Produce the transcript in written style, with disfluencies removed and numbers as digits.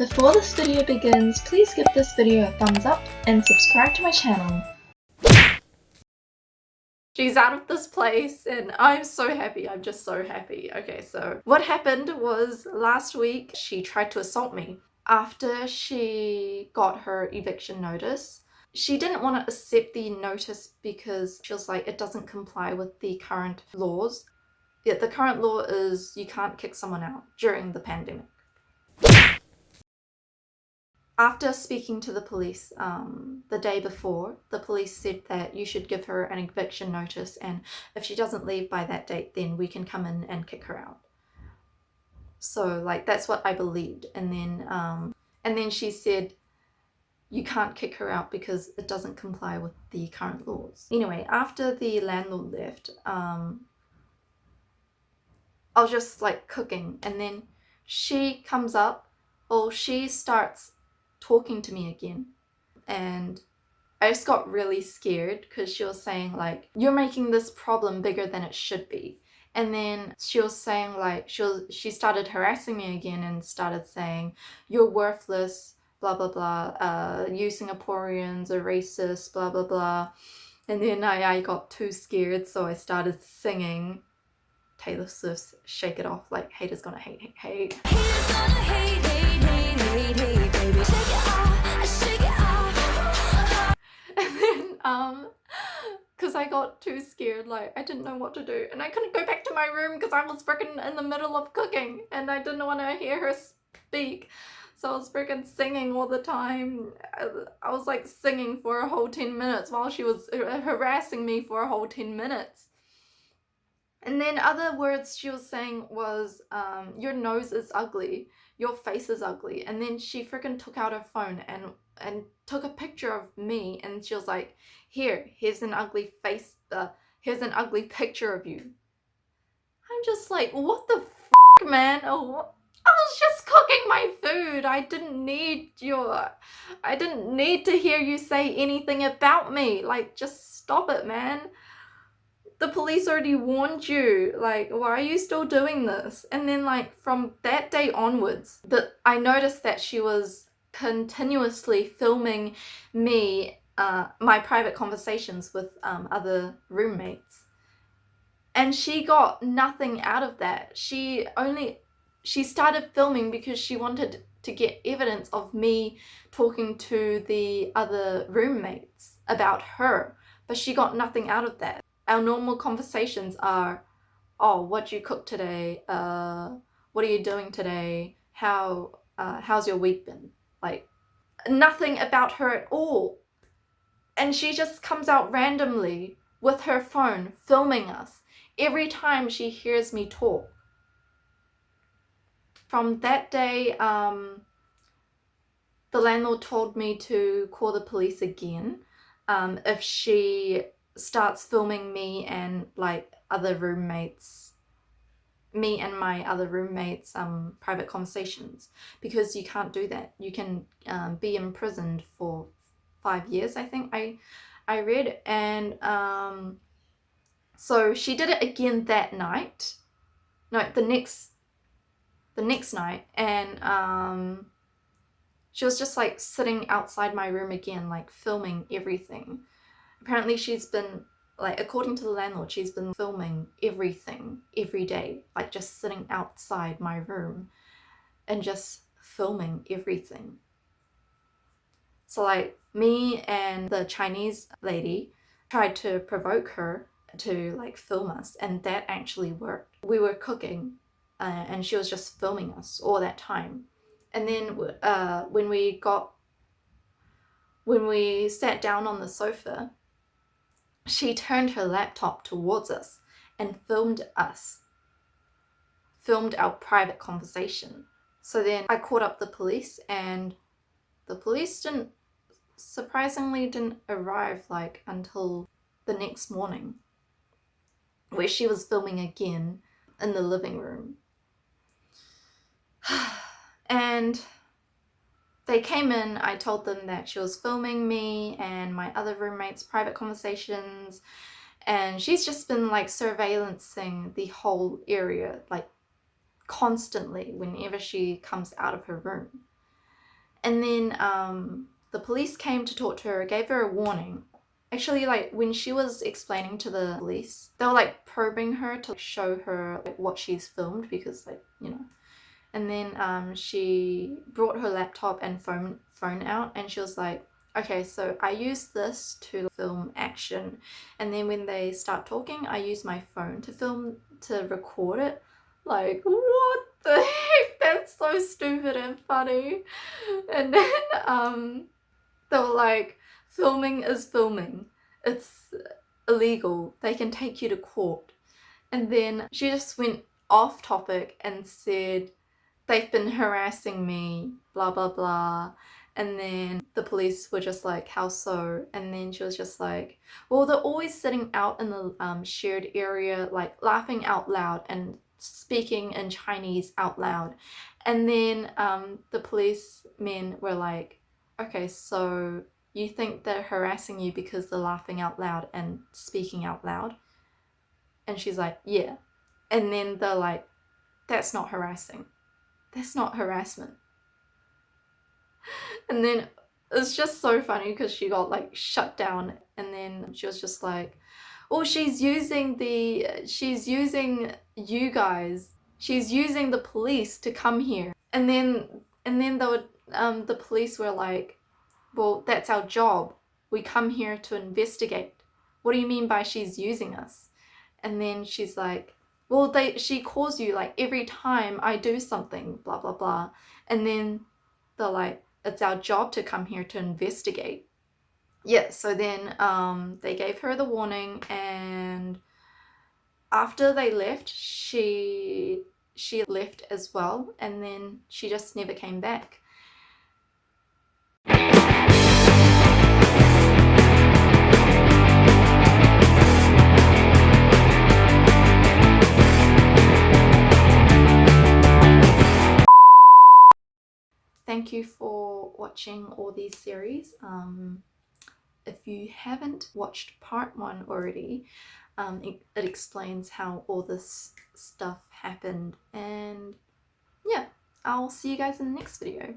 Before this video begins, please give this video a thumbs up and subscribe to my channel. She's out of this place and I'm so happy. I'm just so happy. Okay, so what happened was last week she tried to assault me. After she got her eviction notice, she didn't want to accept the notice because she was like, it doesn't comply with the current laws. Yeah, the current law is you can't kick someone out during the pandemic. After speaking to the police the day before, the police said that you should give her an eviction notice, and if she doesn't leave by that date, then we can come in and kick her out. So like that's what I believed, and then she said you can't kick her out because it doesn't comply with the current laws. Anyway, after the landlord left, I was just like cooking, and then she comes up, or she starts talking to me again, and I just got really scared because she was saying like, you're making this problem bigger than it should be. And then she was saying like, she started harassing me again and started saying, you're worthless, blah blah blah, you Singaporeans are racist, blah blah blah. And then I got too scared, so I started singing Taylor Swift's Shake It Off, like haters gonna hate, hate, hate. Haters gonna hate, hate, hate, hate, hate, baby. Shake it off, shake it off. And then, because I got too scared, like I didn't know what to do. And I couldn't go back to my room because I was freaking in the middle of cooking and I didn't want to hear her speak. So I was freaking singing all the time. I was like singing for a whole 10 minutes while she was harassing me for a whole 10 minutes. And then other words she was saying was, your nose is ugly, your face is ugly. And then she freaking took out her phone and took a picture of me, and she was like, here's an ugly face, here's an ugly picture of you. I'm just like, what the f***, man? Oh, I was just cooking my food. I didn't need to hear you say anything about me. Like, just stop it, man. The police already warned you, like, why are you still doing this? And then like from that day onwards, I noticed that she was continuously filming me, my private conversations with other roommates. And she got nothing out of that. She started filming because she wanted to get evidence of me talking to the other roommates about her, but she got nothing out of that. Our normal conversations are, oh, what'd you cook today? What are you doing today? How's your week been? Like, nothing about her at all. And she just comes out randomly with her phone filming us every time she hears me talk. From that day, the landlord told me to call the police again if she starts filming me and like me and my other roommates private conversations, because you can't do that. You can be imprisoned for 5 years, I think I read. And so she did it again that night, no, the next night, and she was just like sitting outside my room again, like filming everything. Apparently she's been, like, according to the landlord, she's been filming everything every day, like just sitting outside my room and just filming everything. So like me and the Chinese lady tried to provoke her to like film us, and that actually worked. We were cooking and she was just filming us all that time. And then when we sat down on the sofa, she turned her laptop towards us and filmed our private conversation. So then I called up the police, and the police surprisingly didn't arrive like until the next morning, where she was filming again in the living room. And they came in, I told them that she was filming me and my other roommates' private conversations, and she's just been like surveillancing the whole area, like constantly whenever she comes out of her room. And then the police came to talk to her, gave her a warning. Actually, like when she was explaining to the police, they were like probing her to show her like what she's filmed, because like, you know. And then she brought her laptop and phone out, and she was like, okay, so I use this to film action, and then when they start talking, I use my phone to record it. Like, what the heck? That's so stupid and funny. And then they were like, filming is filming. It's illegal. They can take you to court. And then she just went off topic and said, they've been harassing me, blah, blah, blah. And then the police were just like, how so? And then she was just like, well, they're always sitting out in the shared area, like laughing out loud and speaking in Chinese out loud. And then the policemen were like, okay, so you think they're harassing you because they're laughing out loud and speaking out loud? And she's like, yeah. And then they're like, that's not harassing. That's not harassment. And then it's just so funny because she got like shut down, and then she was just like, oh, she's using you guys. She's using the police to come here. And then the police were like, well, that's our job. We come here to investigate. What do you mean by she's using us? And then she's like, well, she calls you like every time I do something, blah, blah, blah. And then they're like, it's our job to come here to investigate. Yeah, so then they gave her the warning, and after they left, she left as well, and then she just never came back. Thank you for watching all these series. If you haven't watched part 1 already, it explains how all this stuff happened. And yeah, I'll see you guys in the next video.